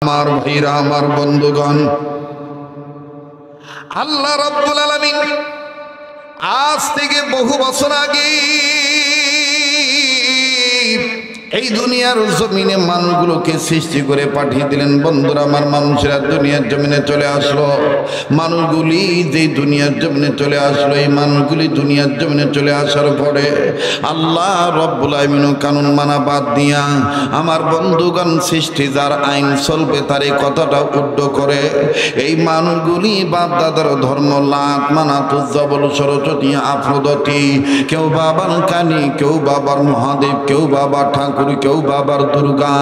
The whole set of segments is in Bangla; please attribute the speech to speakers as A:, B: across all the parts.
A: আমার ভাইরা, আমার বন্ধুগণ, আল্লাহ রাব্বুল আলামিন আজ থেকে বহু বছর আগে এই দুনিয়ার জমিনে মানুষগুলোকে সৃষ্টি করে পাঠিয়ে দিলেন। বন্ধুরা আমার, মানুষেরা দুনিয়ার জমিনে চলে আসলো। মানুষগুলি যে দুনিয়ার জমিনে চলে আসলো, এই মানুষগুলি দুনিয়ার জমিনে চলে আসার পরে আল্লাহ রব্বুল আলামিন কানুন মানা বাদ দিয়া আমার বন্ধুগণ সৃষ্টি যার আইন চলবে তার এই কথাটা উদ্ধ করে এই মানুষগুলি বাপ দাদার ধর্ম লাত মানাত জবল সরস্বতী আফ্রোদতী, কেউ বাবার কালী, কেউ বাবার মহাদেব, কেউ বাবার ঠাকুর, কেউ বাবার দুর্গা,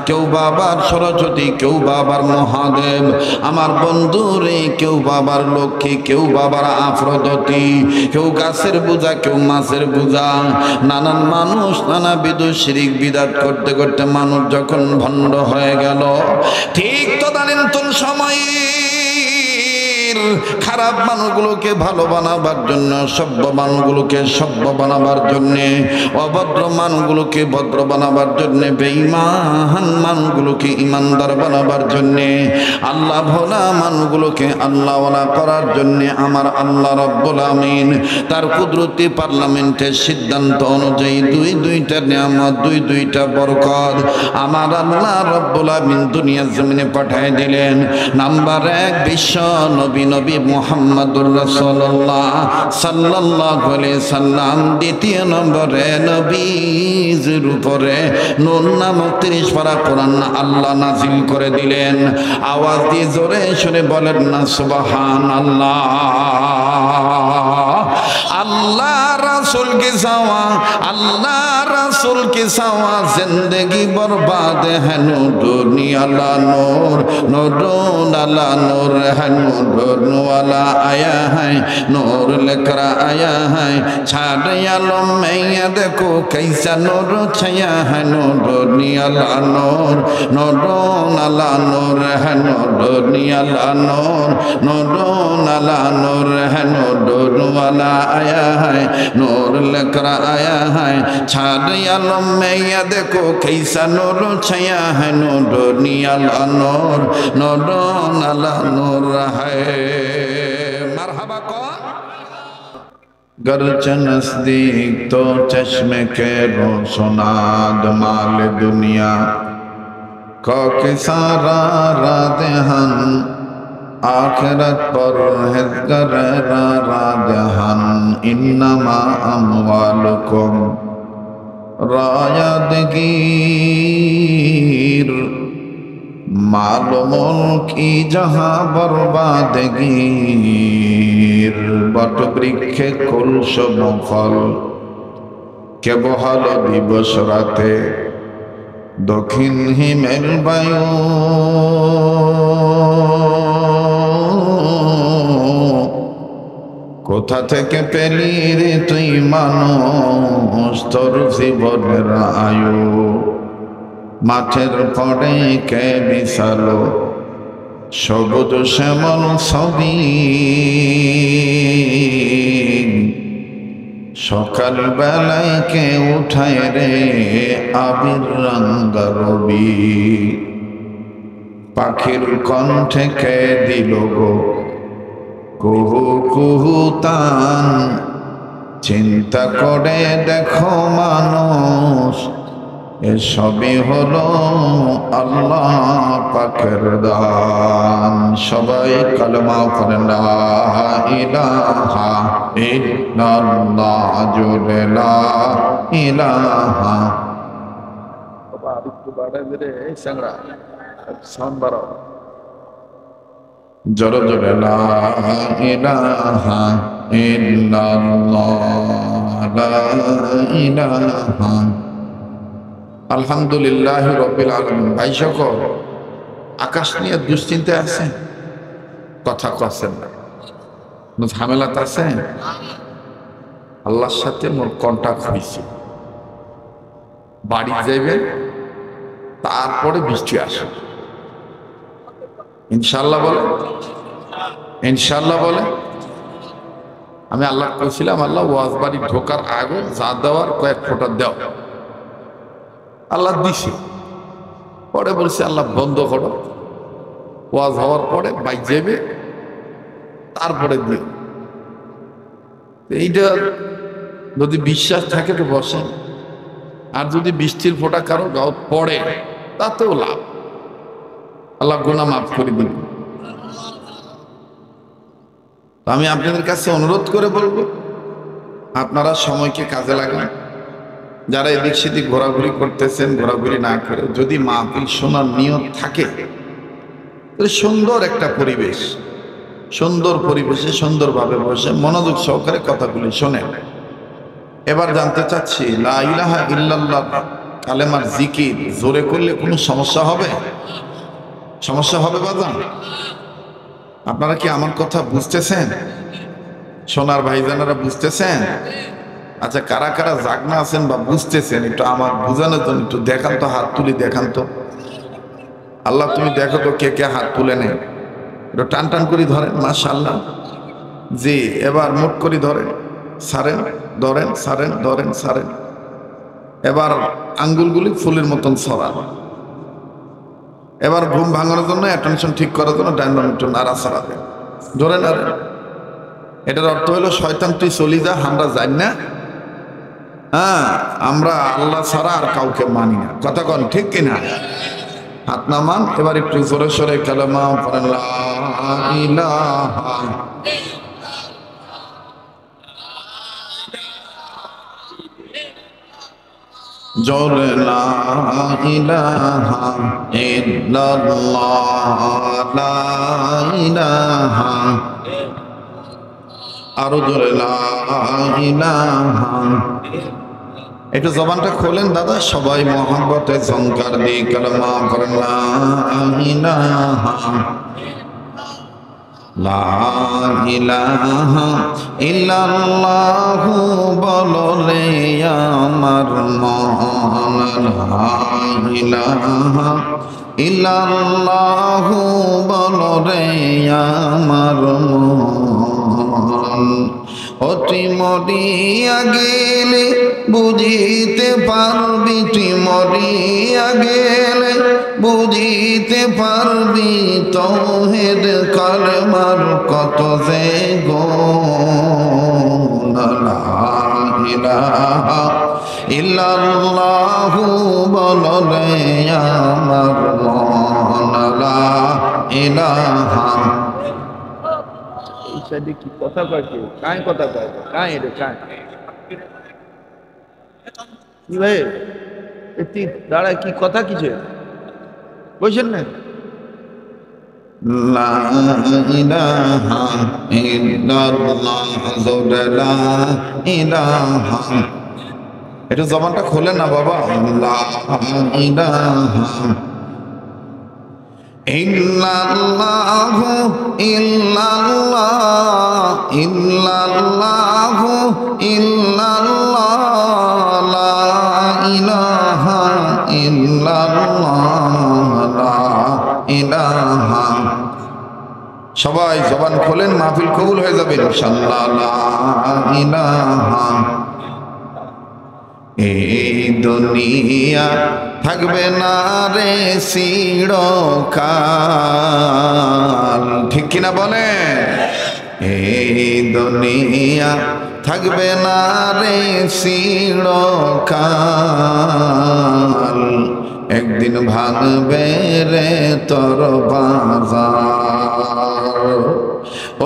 A: কেউ বাবার সরস্বতী, কেউ বাবার মহাদেব। আমার বন্ধু রে, কেউ বাবার লক্ষ্মী, কেউ বাবার আফ্রোদতী, কেউ গাছের পূজা, কেউ মাছের পূজা। নানান মানুষ নানাবিধ শিরিক বিদাত করতে করতে মানুষ যখন ভণ্ড হয়ে গেল, ঠিক তদানীন্তন সময় খারাপ মানুষগুলোকে ভালো বানাবার জন্য, সভ্য মানুষগুলোকে সভ্য বানাবার জন্যে, অভদ্র মানুষগুলোকে ভদ্র বানাবার জন্যে, বেঈমান মানুষগুলোকে ইমানদার বানাবার জন্যে, আল্লাহ ভোলা মানুষগুলোকে আল্লাহওয়ালা করার জন্যে আমার আল্লাহ রাব্বুল আমিন তার কুদরতি পার্লামেন্টের সিদ্ধান্ত অনুযায়ী দুইটা নিয়ামত, দুইটা বরকত আমার আল্লাহ রাব্বুল আমিন দুনিয়ার জমিনে পাঠিয়ে দিলেন। নাম্বার 1 বিশ্ব নবী মুহাম্মাদুর রাসূলুল্লাহ সাল্লাল্লাহু আলাইহি সাল্লাম। দ্বিতীয় নম্বরে নবীর উপরে নূর নামক 30 পারা কোরআন আল্লাহ নাযিল করে দিলেন। আওয়াজ দিয়ে জোরে শুনে বলেন না সুবহানাল্লাহ। আল্লাহ রাসূল কে সাওয়া, আল্লাহ রাসূল কে সাওয়া জিंदगी बर्बाद है। नूर नियाला नूर, नूर नाला नूर है। नूर वाला आया है, नूर लेकर आया है। छाड़ आलम में ये देखो कैसा नूर छाया है। नूर नियाला नूर, नूर नाला नूर है। नूर नियाला नूर, नूर नाला नूर है। नूर वाला आया है, नूर लेकर आया है। छाड़ आलम में ये देखो कैसा नूर छाया है। नूर नियाला नूर, नूर नाला नूर है। मरहबा कौन? गर्च नजदीक तो चश्मे के रोशनाद माल दुनिया को के सारा राजहान। आखिरत पर है गररा राजहान। इन्नमा अमवालुकुम रायदगीर मालूम की जहाँ बर्बादगीर। बट बृक्षे कुल सब फल के बहाल दिवस राते दक्षिण हिमेल बायु। কোথা থেকে পেলি রে তুই মানুষ তোর জীবনের আয়ু। মাঠের পরে কে বিছালো সবুজ শ্যামল ছবি। সকাল বেলায় কে উঠায় রে আবির রঙা রবি। পাখির কণ্ঠে কে দিল গো কুহু কুহু তান। চিন্তা করে দেখো মানুষ এসবই হলো আল্লাহ পাকের দান। সবাই কালেমা পড়েন লা ইলাহা ইল্লাল্লাহ জোরে লা ইলাহা। বাবা একটু বাড়াই দে সাংরা সাউন্ড বাড়াও জোরে জোরে লা ইলাহা ইল্লাল্লাহ লা ইলাহা। আলহামদুলিল্লাহ রাব্বিল আলামিন। ভাই সকল, আকাশ নিয়ে দুশ্চিন্তায় আছেন? কথা কছেন না, ঝামেলাতে আছেন? আল্লাহর সাথে মোর কন্টাক্ট হয়েছে, বাড়ি যাইবেন তারপরে বৃষ্টি আসে ইনশাআল্লাহ বলে, ইনশাআল্লাহ বলে। আমি আল্লাহ কইছিলাম আল্লাহ ওয়াজ বাড়ি ঢোকার আগে যা দেওয়ার কয়েক ফোঁটা দাও। আল্লাহ দিছে, পরে বলছে আল্লাহ বন্ধ করো, ওয়াজ হওয়ার পরে বাইক যাবে, তারপরে দিও। এইটা যদি বিশ্বাস থাকে তো বসেন, আর যদি বৃষ্টির ফোঁটা কারো গাও পড়ে তাতেও লাভ, আল্লাহ গুনাহ মাফ করে দিন। আমি আপনাদের কাছে অনুরোধ করে বলবো, আপনারা সময়কে কাজে লাগান। যারা এদিক সেদিক ঘোরাঘুরি করতেছেন, ঘোরাঘুরি না করে যদি মাহফিল শোনার নিয়ত থাকে, সুন্দর একটা পরিবেশ, সুন্দর পরিবেশে সুন্দরভাবে বসে মনোযোগ সহকারে কথাগুলি শোনেন। এবার জানতে চাচ্ছি, লা ইলাহা ইল্লাল্লাহ কালেমার জিকির জোরে করলে কোনো সমস্যা হবে? সমস্যা হবে বাজান? আপনারা কি আমার কথা বুঝতেছেন? সোনার ভাইজানেরা বুঝতেছেন? আচ্ছা, কারা কারা জাগনা আছেন বা বুঝতেছেন একটু আমার বুঝানোর জন্য একটু দেখান তো, হাত তুলি দেখান তো। আল্লাহ তুমি দেখো তো কে কে হাত তুলে নেন, একটু টান টান করে ধরেন। মাশাআল্লাহ, জি। এবার মুট করে ধরেন, সারেন, ধরেন, সারেন, ধরেন, সারেন। এবার আঙ্গুলগুলি ফুলের মতন ছড়ান। এবার ঘুম ভাঙানোর জন্য, অ্যাটেনশন ঠিক করার জন্য ডাইন বাম একটু নাড়া ছাড়া দেন, ধরে নাড়েন। এটার অর্থ হলো শয়তান তুই চলি যা, আমরা যাই না। হ্যাঁ, আমরা আল্লাহ ছাড়া আর কাউকে মানি না। কথা কন ঠিক কিনা? হাত নামান। এবার একটু জোরে সোরে কালেমা পড়েন, লা ইলাহা জোরে লা ইলাহা ইল্লাল্লাহ, লা ইলাহা, আরো জোরে লা ইলাহা। একটু জবানটা খোলেন দাদা, সবাই মহব্বতে ঝংকার দিয়ে কালেমা পড়েন, লা ইলাহা, লা ইলাহা ইল্লাল্লাহু বলো রে আমার মন, লা ইলাহা ইল্লাল্লাহু বলো রে আমার মন। অতি মরিয়া গেলে বুঝিতে পারবি, তুই মরিয়া গেলে বুঝিতে পারবি তৌহিদ কালেমার কত যে গুণ। লা ইলাহা ইল্লাল্লাহু বলো রে আমার মন, লা ইলাহা।
B: কি কথা কয়, কাই কথা কয়, কাই রে কাই কি ভাই, দাঁড়ায় কি কথা কিছু বলছেন না?
A: লা ইলাহা ইল্লাল্লাহ, জোরে লা ইলাহা। একটু জবানটা খোলে না বাবা, লা ইলাহা ইল্লাল্লাহু ইল্লাল্লাহ, ইল্লাল্লাহু ইল্লাল্লাহ, লা ইলাহা ইল্লাল্লাহ, লা ইলাহা। সবাই জবান খোলেন, মাহফিল কবুল হয়ে যাবে ইনশাআল্লাহ। লা ইলাহা। এই দুনিয়া থাকবে না রে চিরকাল, ঠিক কিনা বলে? এই দুনিয়া থাকবে না রে চিরকাল, একদিন ভাঙবে রে তোর বাজার।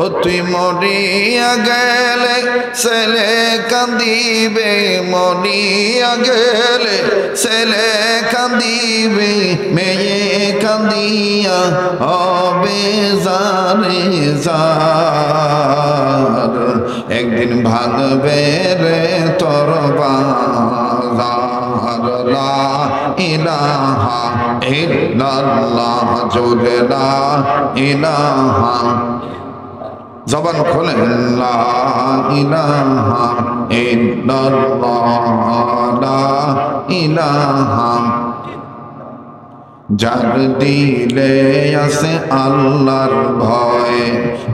A: ও তুই মরিয়া গেলে ছেলে কাঁদিবে, মরিয়া গেলে ছেলে কাঁদিবে, মেয়ে কাঁদিয়া হবে জারে জার, একদিন ভাঙবে রে তোর বাজার। লা ইলাহা ইল্লাল্লাহ, জোরে লা ইলাহা। জবান খোলেন, লা ইলাহা ইল্লাল্লাহ, লা ইলাহা। যার দিলে আছে আল্লাহর ভয়,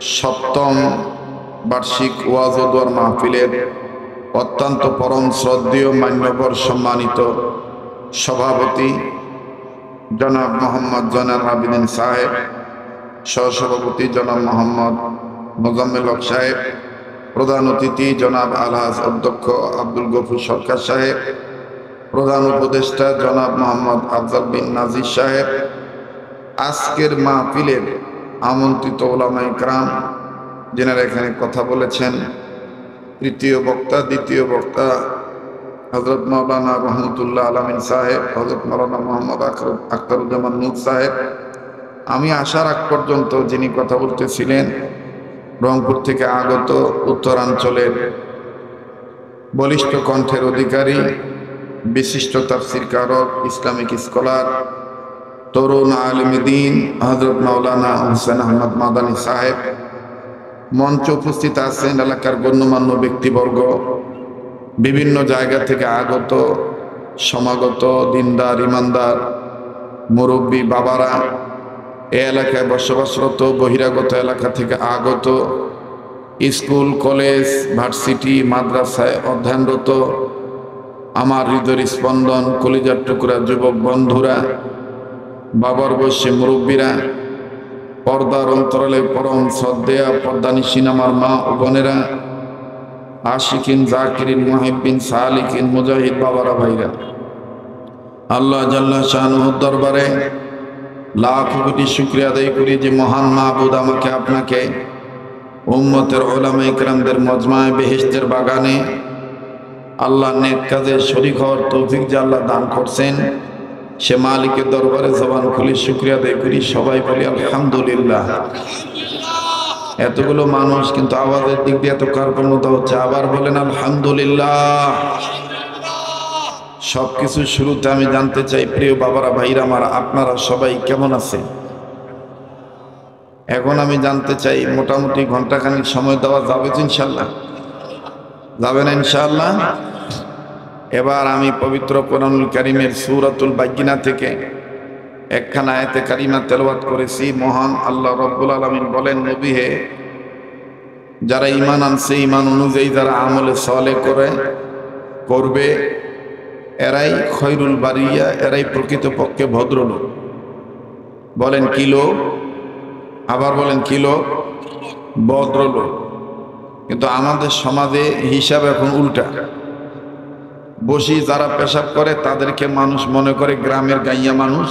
A: সপ্তম বার্ষিক ওয়াজ ও দোয়ার মাহফিলের অত্যন্ত পরম শ্রদ্ধেয় মান্যবর সম্মানিত সভাপতি জনাব মোহাম্মদ জয়নাল আবেদিন সাহেব, সহসভাপতি জনাব মোহাম্মদ মোজাম্মেল হক সাহেব, প্রধান অতিথি জনাব আলহাজ অধ্যক্ষ আব্দুল গফুর সরকার সাহেব, প্রধান উপদেষ্টা জনাব মোহাম্মদ আফজাল বিন নাজির সাহেব, আজকের মাহফিলের আমন্ত্রিত ওলামায়ে কেরাম যেনারা এখানে কথা বলেছেন, তৃতীয় বক্তা, দ্বিতীয় বক্তা হযরত মাওলানা রহমতুল্লাহ আলামিন সাহেব, হযরত মাওলানা মোহাম্মদ আখতারুজ্জামান নূর সাহেব, আমি আসার আগ পর্যন্ত যিনি কথা বলতেছিলেন রংপুর থেকে আগত উত্তরাঞ্চলের বলিষ্ঠ কণ্ঠের অধিকারী, বিশিষ্ট তাফসীরকারক, ইসলামিক স্কলার, তরুণ আলেমে দ্বীন হযরত মাওলানা হোসেন আহমদ মাদানী সাহেব, মঞ্চে উপস্থিত আছেন এলাকার গণ্যমান্য ব্যক্তিবর্গ, বিভিন্ন জায়গা থেকে আগত সমাগত দিনদার ইমানদার মুরব্বী বাবারা, এ এলাকায় বসবাসরত বহিরাগত এলাকা থেকে আগত স্কুল, কলেজ, ভার্সিটি, মাদ্রাসায় অধ্যয়নরত আমার হৃদয়ের স্পন্দন, কলিজার টুকরা যুবক বন্ধুরা, বাবার বয়সী মুরব্বীরা, পর্দার অন্তরালে পরম শ্রদ্ধেয়া পর্দানিসীন আমার মা ও বোনেরা, আশিকিন, জাকিরিন, মুহিব্বিন, সালিকিন, মুজাহিদ বাবারা, ভাইরা, আল্লাহ জাল্লা শানুহুর দরবারে লাখ কোটি শুকরিয়া আদায় করি যে মহান মাহবুদ আমাকে আপনাকে উম্মতের উলামায়ে কেরামদের মজমায়ে বেহেশতের বাগানে আল্লাহ নেক কাজে শরীক হওয়ার তৌফিক যে আল্লাহ দান করছেন, সে মালিকের দরবারে জবান খুলে শুকরিয়া আদায় করি। সবাই বলি আলহামদুলিল্লাহ। এতগুলো মানুষ কিন্তু আওয়াজের দিক দিয়ে এত কার্পণ্যতা হচ্ছে, আবার বলেন আলহামদুলিল্লাহ। সবকিছু শুরুতে আমি জানতে চাই, প্রিয় বাবারা, ভাইরা আমার, আপনারা সবাই কেমন আছেন? এখন আমি জানতে চাই, মোটামুটি ঘন্টাখানিক সময় দেওয়া যাবে তো ইনশাল্লাহ? যাবে না ইনশাআল্লাহ? এবার আমি পবিত্র কোরআনুল কারীমের সূরাতুল বায়িনা থেকে একখানা আয়াতে কারিমা তেলাওয়াত করেছি। মহান আল্লাহ রব্বুল আলামিন বলেন, নবী হে, যারা ঈমান আনছে, ঈমান অনুযায়ী যারা আমলে সালেহ করবে, এরাই খয়রুল বারিয়া, এরাই প্রকৃতপক্ষে ভদ্রলোক। বলেন কি লোক? আবার বলেন কি লোক? ভদ্রলোক। কিন্তু আমাদের সমাজে হিসাব এখন উল্টা। বসি যারা পেশাব করে তাদেরকে মানুষ মনে করে গ্রামের গাইয়া মানুষ,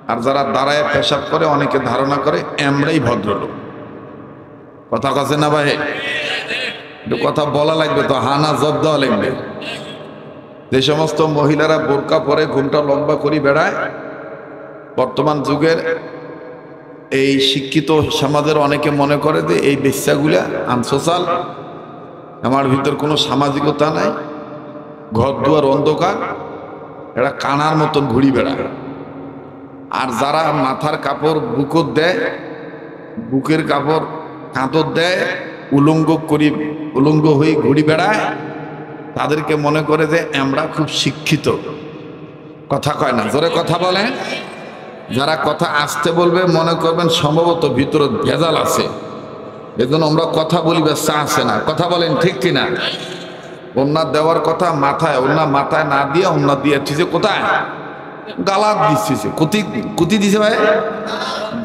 A: আর যারা দাঁড়ায় পেশাব করে অনেকে ধারণা করে আমরাই ভদ্রলোক। কথা কাছে না ভাই? একটু কথা বলা লাগবে তো, হানা জব দেওয়া লাগবে। যে সমস্ত মহিলারা বোরকা পরে ঘুমটা লম্বা করে বেড়ায়, বর্তমান যুগের এই শিক্ষিত সমাজের অনেকে মনে করে যে এই বেশ্যাগুলা আনসোশাল, আমার ভিতর কোনো সামাজিকতা নাই, ঘর দুয়ার অন্ধকার, এরা কানার মতন ঘুরি বেড়ায়। আর যারা মাথার কাপড় বুকত দেয়, বুকের কাপড় কাঁদর দেয়, উলঙ্গ হয়ে ঘুরি বেড়ায়, তাদেরকে মনে করে যে আমরা খুব শিক্ষিত। কথা কয় না, জোরে কথা বলেন। যারা কথা আসতে বলবে মনে করবেন সম্ভবত ভিতরে ভেজাল আছে, এজন্য আমরা কথা বলিবে চা আছে না। কথা বলেন ঠিক কিনা? ওন্না দেওয়ার কথা মাথায়, ওন্না মাথায় না দিয়ে ওন্না দিয়ে দিচ্ছে কোথায়? গালাত দিচ্ছে। কুতি দিছে ভাই,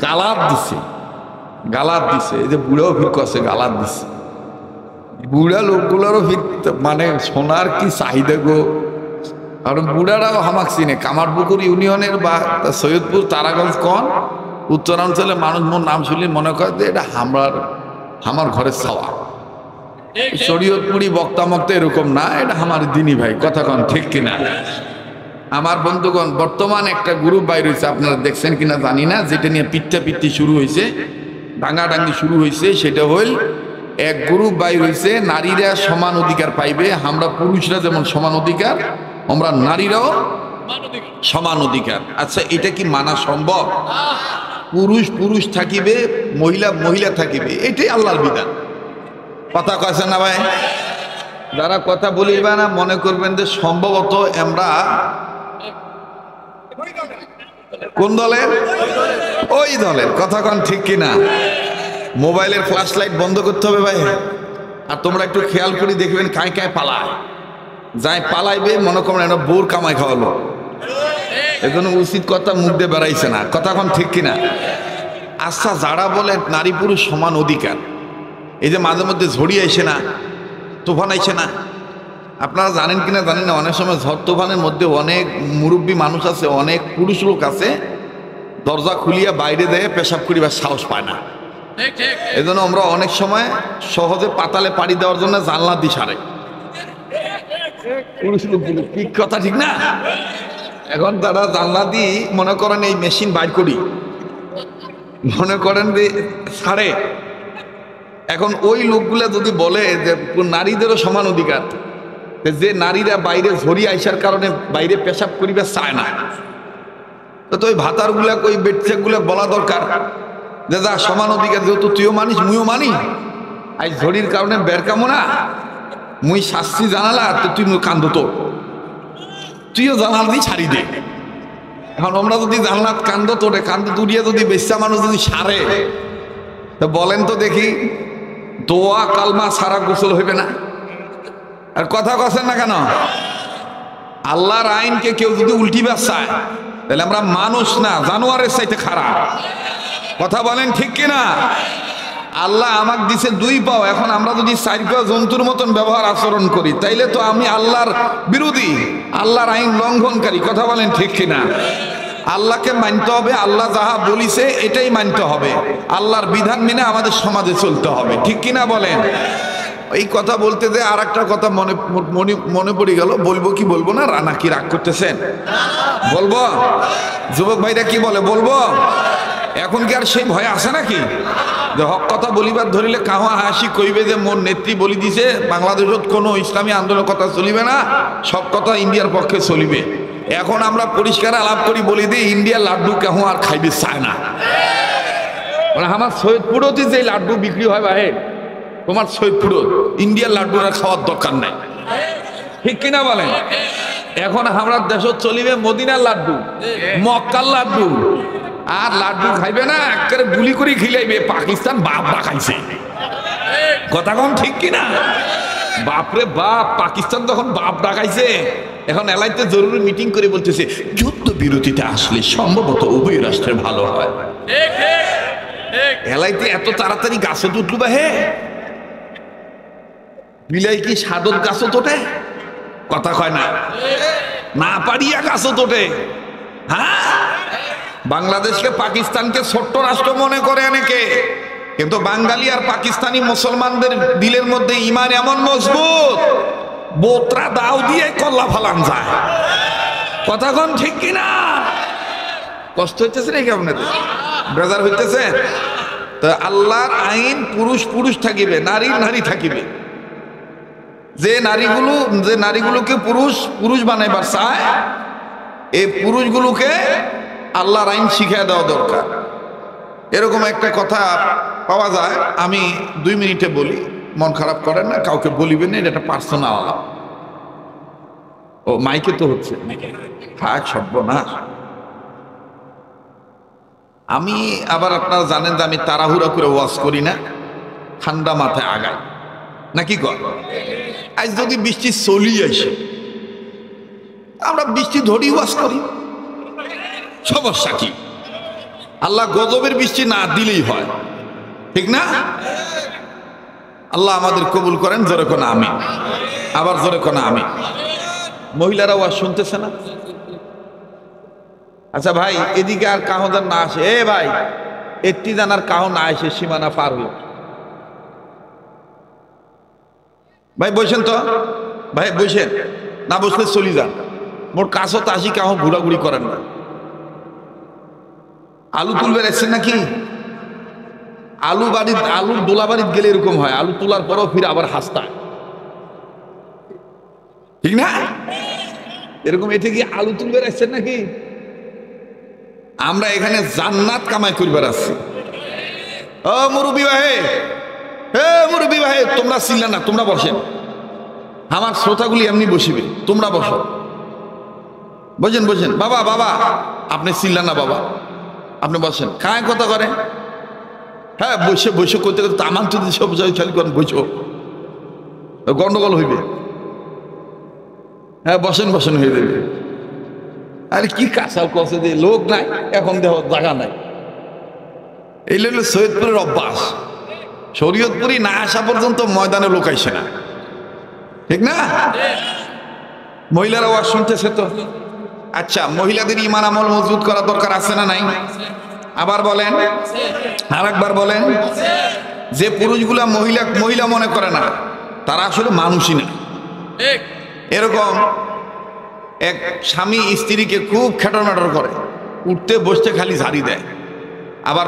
A: গালাত দিচ্ছে, গালাত দিচ্ছে। এই যে বুড়াও ফিরক আছে, গালাত দিচ্ছে। বুড়া লোকগুলোরও মানে সোনার কি চাহিদা গো। আর বুড়ারাও হামাক চিনে। কামারপুকুর ইউনিয়নের বা সৈয়দপুর তারাগঞ্জ কন উত্তরাঞ্চলে মানুষ মোর নাম শুনলে মনে করে যে এটা আমার ঘরের ছাওয়া। শরীয়তপুরি বক্তা মক্তা এরকম না, এটা আমার দিনী ভাই। কথা কন ঠিক কিনা? আমার বন্ধুগণ, বর্তমান একটা গ্রুপ বাইর হয়েছে, আপনারা দেখছেন কিনা জানি না, যেটা নিয়ে পিঠি শুরু হয়েছে, ডাঙ্গাডাঙ্গি শুরু হয়েছে। সেটা হইল, এক গ্রুপ বাইর হয়েছে, নারীরা সমান অধিকার পাইবে। আমরা পুরুষরা যেমন সমান অধিকার, আমরা নারীরাও সমান অধিকার। আচ্ছা, এটা কি মানা সম্ভব? পুরুষ থাকিবে, মহিলা থাকিবে, এটাই আল্লাহর বিধান। কথা কয়েছে না ভাই? যারা কথা বলিবা না মনে করবেন যে সম্ভবত আমরা কোন দলের? ওই দলের। কথা কন ঠিক কিনা? মোবাইলের ফ্ল্যাশ লাইট বন্ধ করতে হবে ভাই। আর তোমরা একটু খেয়াল করে দেখবেন কায় কায় পালায়, যাই পালাইবে মনে করেন একটা বোর কামাই খাওয়ালো, এজন্য উচিত কথা মুখ দিয়ে বেড়াইছে না, কথা এখন ঠিক কিনা? আচ্ছা, যারা বলে নারী পুরুষ সমান অধিকার, এই যে মাঝে মধ্যে ঝড়ি আইসে না, তুফান আইসে না, আপনারা জানেন কিনা জানেন না, অনেক সময় ঝড় তুফানের মধ্যে অনেক মুরব্বী মানুষ আছে, অনেক পুরুষ লোক আছে, দরজা খুলিয়া বাইরে দেয় পেশাব করিবার সাহস পায় না। এই জন্য আমরা অনেক সময় সহজে পাতালে পাড়ি দেওয়ার জন্য জানলা দি সারে পুরুষ লোকগুলো, কি কথা ঠিক না? এখন তারা জানলা দিয়ে মনে করেন এই মেশিন বাইর করি, মনে করেন যে ছাড়ে। এখন ওই লোকগুলা যদি বলে যে নারীদেরও সমান অধিকার, যে নারীরা বাইরে ঝরি আইসার কারণে বাইরে পেশাব করিবে চায় না, তো ওই ভাতার গুলা ওই বেটচেক গুলা বলা দরকার যে যা সমান অধিকার, যেহেতু তুইও মানিস মুইও মানি, আজ ঝড়ির কারণে বের কামো না, মুই শাস্তি জানালা তো তুই কান্দ, তো তুইও জানাল দিয়ে ছাড়ি দে। এখন আমরা যদি জানলাত কান্দ তোরে, কান্দ তুলিয়ে যদি বেশ্যা মানুষ যদি সারে, তো বলেন তো দেখি, দোয়া কালমা সারা গোসল হইবে না? আর কথা কছেন না কেন? আল্লাহর আইনকে কেউ যদি উল্টিবার চায়, তাহলে আমরা মানুষ না জানোয়ারের চাইতে খারাপ, কথা বলেন ঠিক কিনা? আল্লাহ আমাকে দিছে 2 পাও, এখন আমরা যদি 4 পাও জন্তুর মতন ব্যবহার আচরণ করি, তাইলে তো আমি আল্লাহর বিরোধী, আল্লাহর আইন লঙ্ঘনকারী, কথা বলেন ঠিক কিনা? আল্লাহকে মানতে হবে, আল্লাহ যাহা বলিছে এটাই মানতে হবে, আল্লাহর বিধান মেনে আমাদের সমাজে চলতে হবে, ঠিক কিনা বলেন? এই কথা বলতে যে আর একটা কথা মনে পড়ে গেল, বলবো কি বলবো না? রানা কি রাগ করতেছেন? বলবো? যুবক ভাইরা কি বলে, বলবো? এখন কি আর সেই ভয় আছে নাকি যে হক কথা বলিবার ধরিলে কাহা হাসি কইবে যে মোর নেত্রী বলি দিছে বাংলাদেশত কোনো ইসলামী আন্দোলনের কথা চলিবে না, সব কথা ইন্ডিয়ার পক্ষে চলিবে। এখন আমরা পরিষ্কার আলাপ করি, বলি দিই ইন্ডিয়ার লাড্ডু কেহ আর খাইবে চায় না। আমার সৈয়দপুরতে যে লাড্ডু বিক্রি হয় ভাই, তোমার সৈয়দপুর ইন্ডিয়ার লাড্ডু আর খাওয়ার দরকার নাই, ঠিক কিনা বলেন? এখন আমরা দেশত চলিবে মদিনার লাড্ডু, মক্কার লাড্ডু, আর লাড্ডু খাইবে না, একেবারে গুলি করে খিলাইবে পাকিস্তান বাপ ডাকাইছে, কথা কম ঠিক কিনা? বাপরে বাপ, পাকিস্তান তখন বাপ ডাকাইছে, এখন এলাইতে জরুরি মিটিং করে বলতেছে যুদ্ধ বিরতিতে আসলে সম্ভবত উভয় রাষ্ট্রের ভালো হয়। এলাইতে এত তাড়াতাড়ি গাছে উঠলো বা হে, বিলাই কি সাদত গাছত ওঠে? কথা কয় না, না পারিয়া গাছত ওঠে। হ্যাঁ, বাংলাদেশকে পাকিস্তানকে ছোট্ট রাষ্ট্র মনে করে অনেকে, কিন্তু বাঙালি আর পাকিস্তানি মুসলমানদের দিলের মধ্যে ইমান এমন মজবুত, বোতরা দাও দিয়ে কল্লা ফালান যায়, কথা কোন ঠিক কিনা? কষ্ট হইতেছে নাকি আপনাদের? বেজার হইতেছে? তো আল্লাহর আইন পুরুষ পুরুষ থাকিবে, নারী নারী থাকিবে। যে নারীগুলোকে পুরুষ পুরুষ বানাইবার চায়, এই পুরুষগুলোকে আল্লাহর আইন শিখিয়ে দেওয়া দরকার। এরকম একটা কথা পাওয়া যায়, আমি 2 মিনিটে বলি, মন খারাপ করেন না, কাউকে বলিবেন না, এটা একটা পার্সোনাল আলাপ। ও মাইকে তো হচ্ছে, থাক সর্বনাশ। আমি আবার আপনারা জানেন যে আমি তাড়াহুড়া করে ওয়াজ করি না, ঠান্ডা মাথায় আগাই, নাকি কর? আজ যদি বৃষ্টি চলি আসে, আমরা বৃষ্টি ধরি ওয়াজ করি, সমস্যা কি? আল্লাহ গজবের বৃষ্টি না দিলেই হয়, ঠিক না? আল্লাহ আমাদের কবুল করেন, জোরে কোন আমি, আবার জোরে কোন আমি। মহিলারা ওয়াজ শুনতেছে না? আচ্ছা ভাই, এদিকে আর কাহো যেন না আসে, এ ভাই একটি জানার কাহো না আসে, সীমানা পার হলো। ভাই বসেন তো, ভাই বসেন, না বসলে চলি যান, মোর কাছে তো আসি, কাহো ঘোরাঘুরি করেন না। আলু তুলবে রাখছেন নাকি? আলুর দোলা বাড়িতে গেলে এরকম হয়, আলু তোলার পরও ফিরে আবার হাসতায়, ঠিক না? এরকম এতে কি আলু তুলবে রাখছেন নাকি? আমরা এখানে জান্নাত কামাই করবার আছি। ও মুরব্বি ভাই, হে মুরব্বি ভাই, তোমরা ছিলেন না, তোমরা বসেন, আমার শ্রোতাগুলি এমনি বসিবে, তোমরা বসো, বসেন বসেন। বাবা বাবা, আপনি ছিলেন না বাবা, আপনি বসেন, কায় কথা করে হ্যাঁ বসে বসে করতে করতে আমার তো সব চালু করেন, বসো, গন্ডগোল হইবে। হ্যাঁ বসেন বসেন হয়ে যাবে। আরে কি কাঁচাল কষে দিয়ে লোক নাই, এখন দেহ জায়গা নাই। এই হলো সৈয়দপুরের অভ্যাস। শরীয়তপুরি না আসা পর্যন্ত ময়দানে লোক আইসে না, ঠিক না? মহিলারা ওয়াজ শুনতেছে তো। আচ্ছা, মহিলাদের ঈমান আমল মজবুত করা দরকার আছে না নাই? আবার বলেন, আর একবার বলেন। যে পুরুষগুলা মহিলা মহিলা মনে করে না, তারা আসলে মানুষই না। এরকম এক স্বামী স্ত্রীকে খুব খেটনাটর করে, উঠতে বসতে খালি ঝাড়ি দেয়, আবার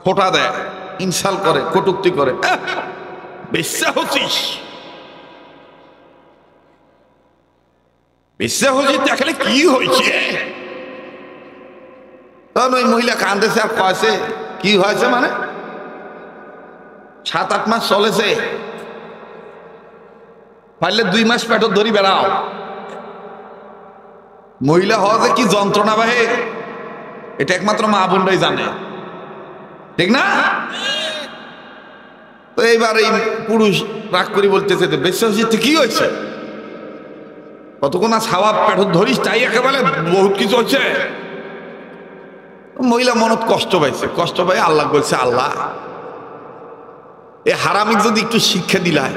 A: খোটা দেয়, ইনসাল করে, কটূক্তি করে। বেশ্যা হচ্ছিস, বেশ্যা হচ্ছিস, দেখালে কি হয়েছে? তখন ওই মহিলা কান্দেছে আর কয়েছে, কি হয়েছে মানে 7-8 মাস চলেছে, পারলে 2 মাস পেটর ধরি বেড়াও। মহিলা হওয়া যে কি যন্ত্রণা বাহে, এটা একমাত্র মা বোনরাই জানে, ঠিক না? তো এইবার এই পুরুষ রাগ করে বলতেছে, বেশ্যা হচ্ছিস কি হয়েছে? কতক্ষণ আর ছাওয়া পেটর ধরিস, তাই একেবারে বহুত কিছু হচ্ছে। মহিলা মনত কষ্ট পাইছে, কষ্ট পাই আল্লাহ বলছে, আল্লাহ এ হারামিক যদি একটু শিক্ষা দিলায়,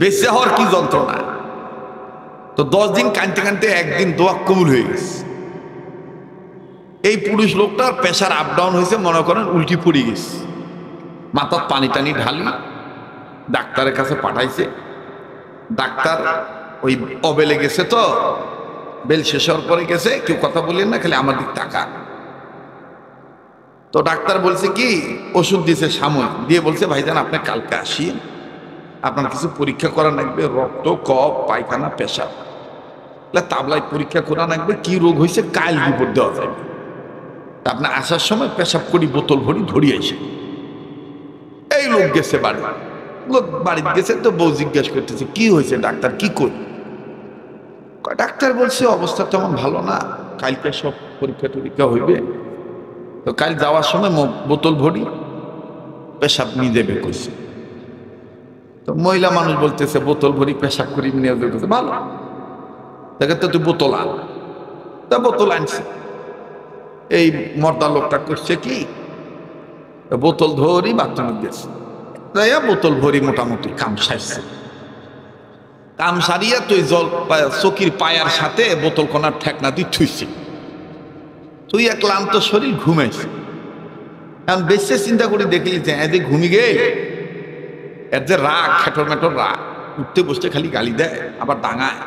A: বেঁচে হওয়ার কি যন্ত্রণা। তো 10 দিন কানতে কানতে একদিন দোয়া কবুল হয়ে গেছে। এই পুরুষ লোকটার প্রেশার আপ ডাউন হয়েছে, মনে করেন উল্টি পড়ে গেছে, মাথার পানি টানি ঢালি ডাক্তারের কাছে পাঠাইছে। ডাক্তার ওই অবেলে গেছে, তো বেল শেষ হওয়ার পরে গেছে, কেউ কথা বললেন না, খালি আমার দিক টাকা। তো ডাক্তার বলছে কি, ওষুধ দিয়েছে সাময়িক, দিয়ে বলছে ভাইজান আপনি কালকে আসিয়ে, আপনার কিছু পরীক্ষা করা লাগবে, রক্ত, কফ, পায়খানা, পেশাব, তাবলায় পরীক্ষা করা লাগবে, কি রোগ হয়েছে কাল রিপোর্ট দেওয়া যাবে। তা আপনি আসার সময় পেশাব করি বোতল ভরি ধরিয়ে আসে। এই লোক গেছে বাড়ি, লোক বাড়িতে গেছে, তো বউ জিজ্ঞেস করতেছে কি হয়েছে ডাক্তার, কি করি? ডাক্তার বলছে অবস্থা তেমন ভালো না, কালকে সব পরীক্ষা টরীক্ষা হইবে, তো কাল যাওয়ার সময় বোতল ভরি পেশাব নিয়ে যাবে কইছে। তো মহিলা মানুষ বলতেছে বোতল ভরি পেশাব করি নিয়ে যাবে, ভালো, দেখে তো তুই বোতল আন। তা বোতল আনছে। এই মর্দা লোকটা করছে কি, বোতল ধরি বাথরুমে গেছে, বোতল ভরি মোটামুটি কাম সারছে। কাম সারিয়া তুই জল চকির পায়ার সাথে বোতল কোনার ঠেকনা দিয়ে থুইছে। তুই এক ক্লান্ত শরীর ঘুমাইছে। এখন বেশি চিন্তা করে দেখলি যে এদের ঘুমি গে, এর যে রাগ, খেটর মেটর রাগ, উঠতে বসতে খালি গালি দেয়, আবার ডাঙায়।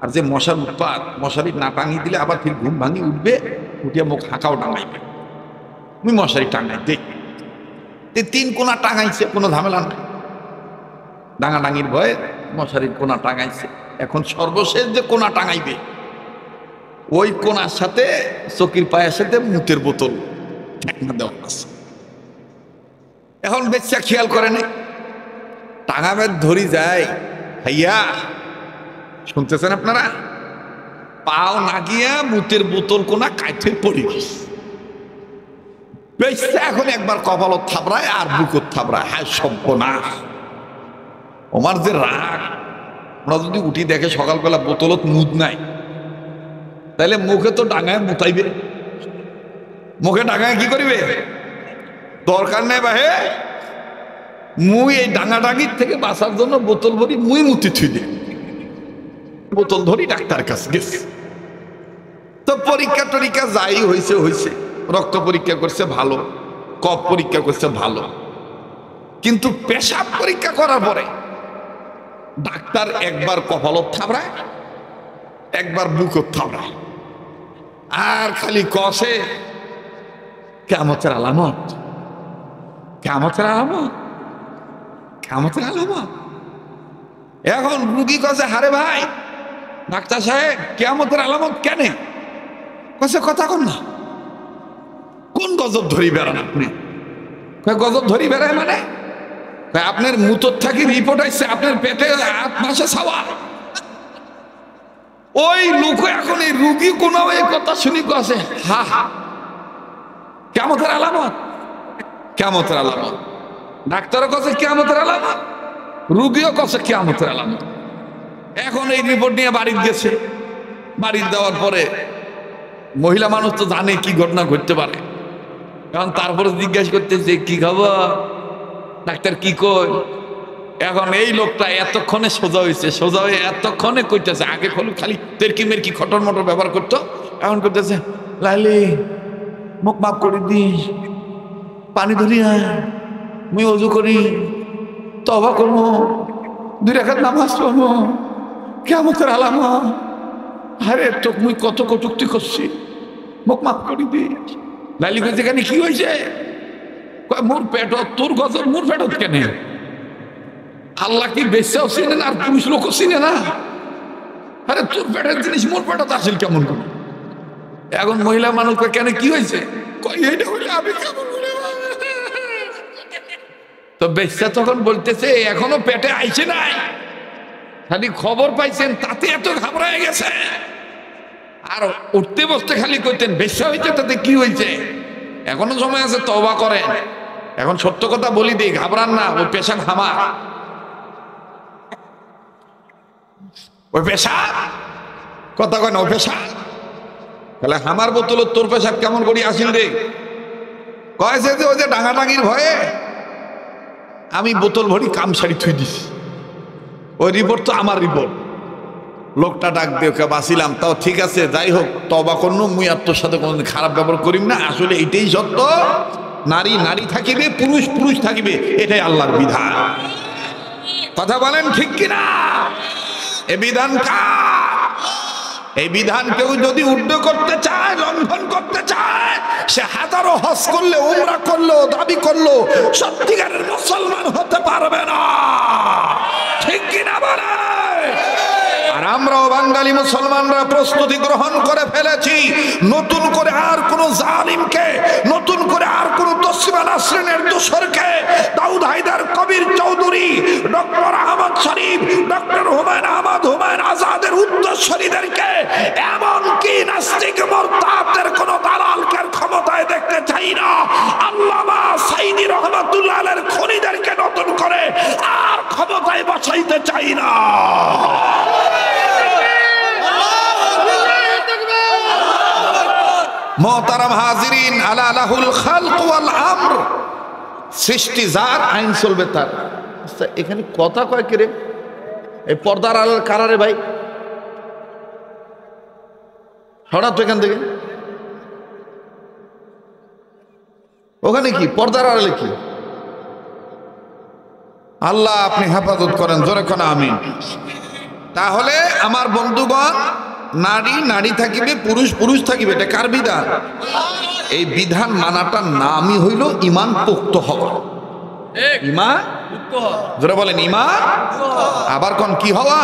A: আর যে মশার উৎপাত, মশারি না টাঙিয়ে দিলে আবার ফির ঘুম ভাঙি উঠবে, উঠিয়া মুখ হাঁকাও টাঙাইবে। তুমি মশারি টাঙাই দেখ, 3 কোনা টাঙাইছে, কোনো ঝামেলা নাই, ডাঙাডাঙির ভয়ে মশারির কোনা টাঙাইছে। এখন সর্বশেষ যে কোনা টাঙাইবে, ওই কোনার সাথে চকির পায়ের সাথে মুতের বোতল দেওয়া আছে। এখন বেচ্চা খেয়াল করে না, টাঙাবে ধরি যায়, ভাইয়া শুনতেছেন আপনারা, পাও না গিয়া মুতের বোতল কোনা কাইতে পড়ে গেছে। বেচ্চা এখন একবার কপালত থাবড়ায় আর বুকত থাবড়ায়, হ্যাঁ সর্বনাশ। আমার যে রাগ, আমরা যদি উঠি দেখে সকালবেলা বোতলত মুদ নাই, তাহলে মুখে তো ডাঙায় মুতাইবে, মুখে ডাঙায় কি করিবে, দরকার নেই বাহে, মুই এই ডাঙাডাঙির থেকে বাঁচার জন্য বোতল ভরি মুই মুতি থুই দে, বোতল ধরি ডাক্তার কাছে গেছে। তো পরীক্ষা টরীক্ষা যাই হয়েছে হয়েছে, রক্ত পরীক্ষা করছে ভালো, কফ পরীক্ষা করছে ভালো, কিন্তু পেশাব পরীক্ষা করার পরে ডাক্তার একবার কপালত থাবড়ায়, একবার বুকত থাবড়ায়, আর খালি কষে কিয়ামতের আলামত, কিয়ামতের আলামত, কিয়ামতের আলামত। এখন রুগী কষে, হারে ভাই ডাক্তার সাহেব কিয়ামতের আলামত কেন? কষে কথা কন না, কোন গজব ধরি বেড়ান আপনি? গজব ধরি বেড়ায় মানে আপনার মুতর থাকি রিপোর্ট আসছে আপনার পেটে 8 মাসে ছাওয়া। ওই লোক এখন এই রুগী কোন এই কথা শুনি কছে, হা
C: কিয়ামতের আলামত, কিয়ামতের আলামত। ডাক্তারও কাছে কিয়ামতের আলামত, রুগীও কাছে কিয়ামতের আলামত। এখন এই রিপোর্ট নিয়ে বাড়ি গেছে, বাড়ি দেওয়ার পরে মহিলা মানুষ তো জানে কি ঘটনা ঘটতে পারে। এখন তারপরে জিজ্ঞাসা করতেছে কি খবর, ডাক্তার কি কই। এখন এই লোকটা এতক্ষণে সোজা হয়েছে, সোজা হয়ে এতক্ষণে কইতেছে, আগে খালি তেরকি মেরকি খটর মটর ব্যবহার করতো, এখন করতেছে লাইলি মুখ মাফ করে দিস, পানি ধরি মুই অজু করি, তওবা করবো, 2 রাকাত নামাজ পড়বো, কিয়ামতের আলামত। আরে তো মুই কত কটুক্তি করছি, মুখ মাফ করে দিস। লাইলি কইছে এখানে কি হয়েছে, মোর পেট, তোর গজর মোর পেটত কেন? আল্লাহ কি বেশাও চিনে না আর পুরুষ লোকও চিনে না? আরে তোর পেটের জিনিস মোর পেটত আসিল কেমন করে? এখন মহিলা মানুষ কেন কি হয়েছে, তো বেশ্যা তখন বলতেছে এখনো পেটে আইছে নাই, খালি খবর পাইছেন তাতে এত ঘাবড়ায় গেছে। আর উঠতে বসতে খালি কইতেন বেশ্যা হয়েছে তাতে কি হয়েছে, এখনো সময় আছে তওবা করেন। এখন সত্য কথা বলি দিই, ঘাবড়ান না, ওই পেশা হামা, ওই পেশা কথা কয় না, ওই পেশা তাহলে আমার বোতল তোর পেশাব কেমন করি আসিল রে? কয়েছে যে ওই যে ডাঙাডাঙির ভয়ে আমি বোতল ভরি কাম সারি থুই দিস, ওই রিপোর্ট তো আমার রিপোর্ট। লোকটা ডাক দিয়ে ওকে বাঁচিলাম, তাও ঠিক আছে, যাই হোক তওবা করনু, মুই আর তোর সাথে কোনোদিন খারাপ ব্যবহার করিম না। আসলে এইটাই সত্য, নারী নারী থাকিবে, পুরুষ পুরুষ থাকিবে, এটাই আল্লাহর বিধান। কথা বলেন ঠিক কিনা? এ বিধান কার? এই বিধান কেউ যদি উল্টো করতে চায়, লঙ্ঘন করতে চায়, সে হাজারো হজ করলে, উমরা করলো, দাবি করলো, সত্যিকারের মুসলমান হতে পারবে না। ঠিক কিনা বলে? আর আমরাও বাঙালি মুসলমানরা প্রস্তুতি গ্রহণ করে ফেলেছি, নতুন করে আর কোন জালিমকে, নতুন করে আর কোন তসলিমা নাসরিনের দোসরকে, দাউদ হায়দার, কবির চৌধুরী, ডক্টর আহমদ শরীফ, ডক্টর হুমায়ুন আহমদ, হুমায়ুন আজাদের উত্তরসূরিদেরকে, এমনকি নাস্তিক মুরতাদদের কোন দালালকে ক্ষমতায় দেখতে চাই না। আল্লামা সাইদি রহমাতুল্লাহ আলাইহির খনিদেরকে নতুন করে আর ক্ষমতায় বসাইতে চাই না। মোহতারাম হাজিরিন, আলা লাহুল খালক ওয়াল আমর, সৃষ্টি যার, আইন চলবে তার। আচ্ছা এখানে কথা কয় কে রে? এই পর্দার আড়াল কারারে ভাই, হঠাৎ এখান থেকে ওখানে কি পর্দার আড়ালে কি? আল্লাহ আপনি হেফাজত করেন, জোরে কোন আমিন। তাহলে আমার বন্ধুগণ, নারী নারী থাকিবে, পুরুষ পুরুষ থাকিবে, এটা কার বিধান? এই বিধান মানাটার নামই হইল ঈমান পোক্ত হওয়া। ঈমান যারা বলেন ঈমান, আবার কোন কি হওয়া?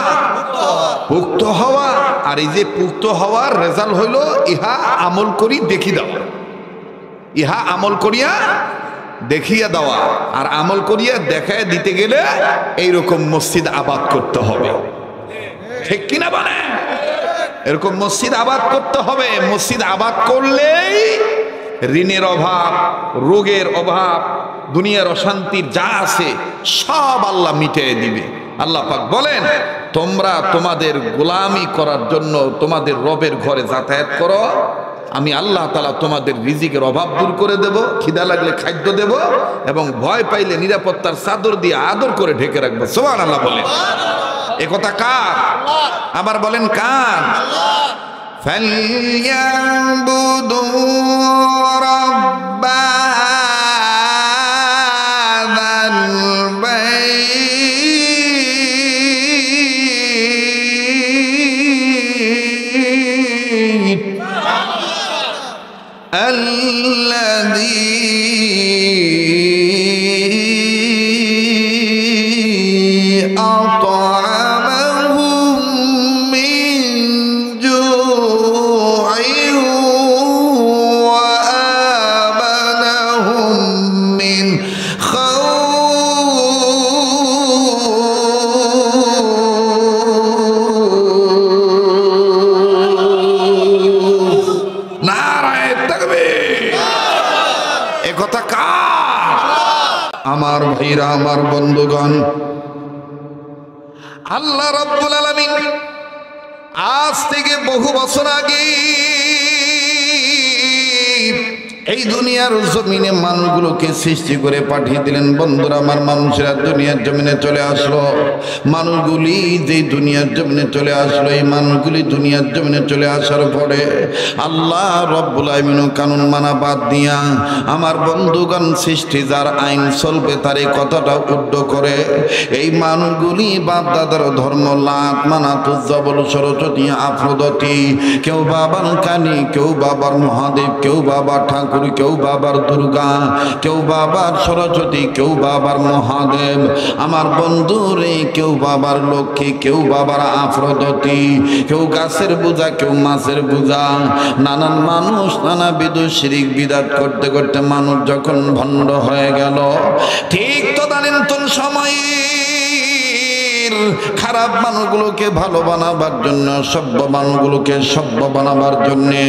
C: পোক্ত হওয়া। আর এই যে পোক্ত হওয়ার রেজাল্ট হইল ইহা আমল করি দেখি দাও, ইহা আমল করিয়া দেখিয়া দেওয়া। আর আমল করিয়া দেখায় দিতে গেলে এইরকম মসজিদ আবাদ করতে হবে, ঠিক কিনা বলে? এরকম মসজিদ আবাদ করতে হবে। মসজিদ আবাদ করলেই ঋণের অভাব, রোগের অভাব, দুনিয়ার অশান্তির যা আছে সব আল্লাহ মিটিয়ে দিবে। আল্লাহ পাক বলেন, তোমরা তোমাদের গোলামি করার জন্য তোমাদের রবের ঘরে যাতায়াত করো, আমি আল্লাহ তাআলা তোমাদের রিজিকের অভাব দূর করে দেব, খিদা লাগলে খাদ্য দেব, এবং ভয় পাইলে নিরাপত্তার চাদর দিয়ে আদর করে ঢেকে রাখবো। সুবহানাল্লাহ বলেন। এ কথা কার? আবার বলেন কার? ফালইয়াবুদু রাব্বা হাযাল বাইত আল্লাযী কথা কার? আমার ভাইরা, আমার বন্ধুগণ, আল্লাহ রাব্বুল আলামিন আজ থেকে বহু বছর আগে এই দুনিয়ার জমিনে মানুষগুলোকে সৃষ্টি করে পাঠিয়ে দিলেন। বন্ধুরা আমার, মানুষেরা দুনিয়ার জমিনে চলে আসলো। মানুষগুলি যে দুনিয়ার জমিনে চলে আসলো, এই মানুষগুলি দুনিয়ার জমিনে চলে আসার পরে আল্লাহ রব্বুল আলামিন কানুন মানা বাদ দিয়া আমার বন্ধুগণ সৃষ্টি যার আইন চলবে তার এই কথাটা উদ্ধ করে এই মানুষগুলি বাপ দাদার ধর্ম লাত মানা তুজবল সরস্বতী আফ্রোদতী, কেউ বাবার কালী, কেউ বাবার মহাদেব, কেউ বাবার ঠাকুর, কেউ বাবার দুর্গা, কেউ বাবার সরস্বতী, কেউ বাবার মহাদেব। আমার বন্ধু রে, কেউ বাবার লক্ষ্মী, কেউ বাবার আফ্রোদতী, কেউ গাছের পূজা, কেউ মাছের পূজা। নানান মানুষ নানাবিধ শিরিক বিদাত করতে করতে মানুষ যখন ভণ্ড হয়ে গেল, ঠিক তদানীন্তন সময়ে খারাপ মানুষগুলোকে ভালো বানাবার জন্য, সভ্য মানুষগুলোকে সভ্য বানাবার জন্যে,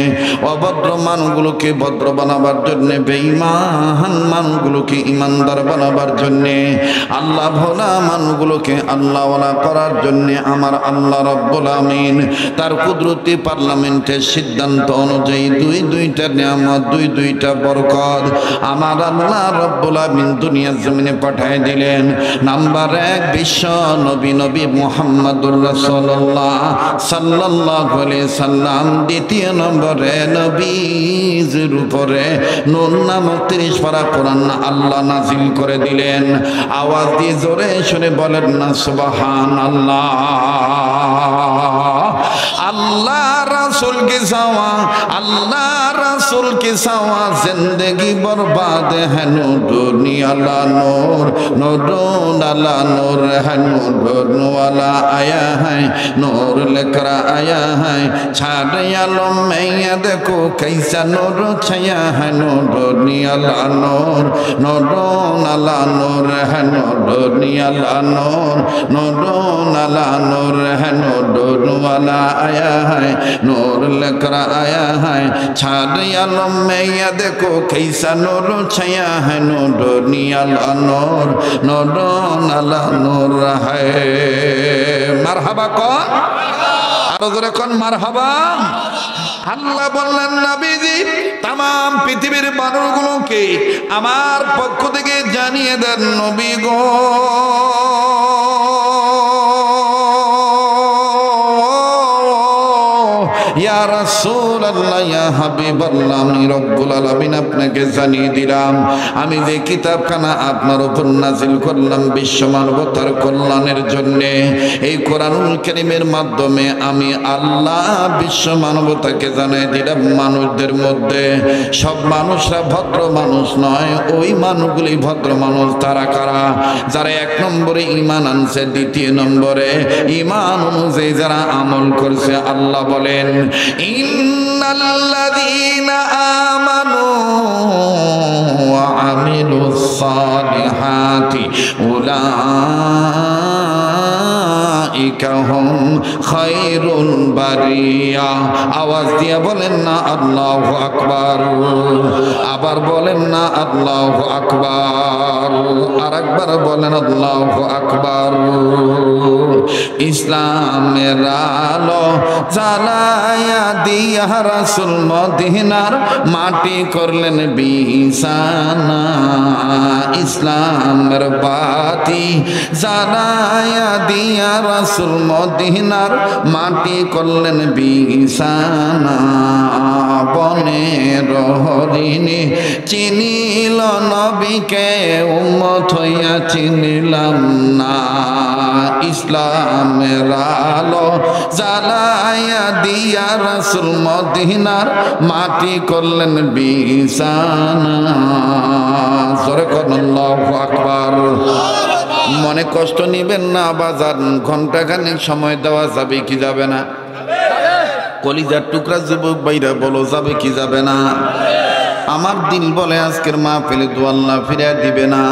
C: অভদ্র মানুষগুলোকে ভদ্র বানাবার জন্যে, বেঈমান মানুষগুলোকে ইমানদার বানাবার জন্যে, আল্লাহ ভোলা মানুষগুলোকে আল্লাহওয়ালা করার জন্যে আমার আল্লাহ রাব্বুল আমিন তার কুদরতি পার্লামেন্টের সিদ্ধান্ত অনুযায়ী দুইটা নিয়ামত, দুইটা বরকত আমার আল্লাহ রাব্বুল আমিন দুনিয়ার জমিনে পাঠিয়ে দিলেন। নাম্বার 1, বিশ্ব নবী মুহাম্মদুর রাসূলুল্লাহ সাল্লাল্লাহু আলাইহি সাল্লাম। দ্বিতীয় নম্বরে নবীর উপরে নূর নামক 30 পারা কোরআন আল্লাহ নাজিল করে দিলেন। আওয়াজ দিয়ে জোরে শুনে বলেন না সুবহানাল্লাহ। আল্লাহ রাসূল কে সাওয়া, আল্লাহ রাসূল কে সাওয়া জিंदगी बर्बाद है नूर दुनिया ला नूर, नूर ला नूर है नूर वाला आया है, नूर लेकर आया है, छाड़ आलम में ये देखो कैसा नूर छाया है, नूर दुनिया ला नूर, नूर ला नूर है नूर दुनिया ला नूर, नूर ला नूर है नूर वाला आया है, नूर लेकर आया है, छाड़ आलम में ये देखो कैसा नूर छाया है, नूर दुनिया ला नूर, नूर ला नूर है। মারহাবা কন, আরো জোরে কন মারহাবা। আল্লাহ বললেন নবীজি तमाम পৃথিবীর মানুষগুলোকে আমার পক্ষ থেকে জানিয়ে দেন নবী গো, ইয়া রাসূলুল্লাহ, ইয়া হাবিবাল্লাহ, আমি রব্বুল আলামিন আপনাকে জানিয়ে দিলাম আমি যে কিতাবখানা আপনার উপর নাজিল করলাম বিশ্ব মানবতার কল্যাণের জন্য, এই কোরআনুল কারীমের মাধ্যমে আমি আল্লাহ বিশ্ব মানবতাকে জানিয়ে দিলাম মানুষদের মধ্যে সব মানুষরা ভদ্র মানুষ নয়, ওই মানুষগুলি ভদ্র মানুষ। তারা কারা? যারা 1 নম্বরে ঈমান আনছে, 2 নম্বরে ঈমান অনুযায়ী যারা আমল করছে। আল্লাহ বলেন ইন্নাল্লাযীনা আমানু ওয়া আমিলুস সালিহাতি উলাইকা হুম খায়রুল বারিয়া। আওয়াজ দিয়ে বলেন না আল্লাহু আকবার, আবার বলেন না আল্লাহু আকবার, আরেকবার বলেন আল্লাহু আকবার। ইসলামের আলো জ্বালায়া দিয়া রাসূল মদিনার মাটি করলেন বিছানা, ইসলামের বাতি জ্বালায়া দিয়া রাসূল মদিনার মাটি করলেন বিছানা। বনের হরিণী চিনিল নবীকে, উম্মত হইয়া চিনিলাম না, ইসলামের আলো জ্বালায়া দিয়া রাসূল মদিনার মাটি করলেন বিছানা। জোরে করুন আল্লাহু আকবার। মনে কষ্ট নিবেন না বাজার, ঘন্টাখানেক সময় দেওয়া যাবে কি যাবে না? কলিজার টুকরা যুবক ভাইরা বলো, যাবে কি যাবে না? আমার দিল বলে আজকের মাহফিলে তো আল্লাহ ফিরিয়ে দিবে না।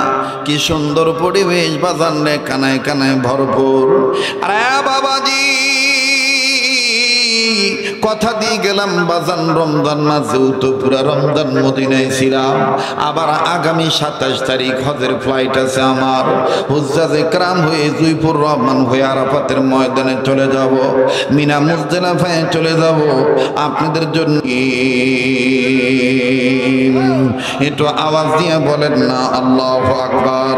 C: কি সুন্দর পরিবেশ, বাজার নে কানায় কানায় ভরপুর। আরে বাবাজি
A: কথা দিয়ে গেলাম বাজান রমজান মাসেও তো পুরা রমজান মদিনায় ছিলাম, আবার আগামী 27 তারিখ হজের ফ্লাইট আছে আমার। হুজ্জাজে کرام হয়ে জুইপুর রহমান হয়ে আরাফাতের ময়দানে চলে যাব, মিনা মুজদালিফায় চলে যাব আপনাদের জন্য। একটু আওয়াজ দিয়ে বলেন না আল্লাহু আকবার।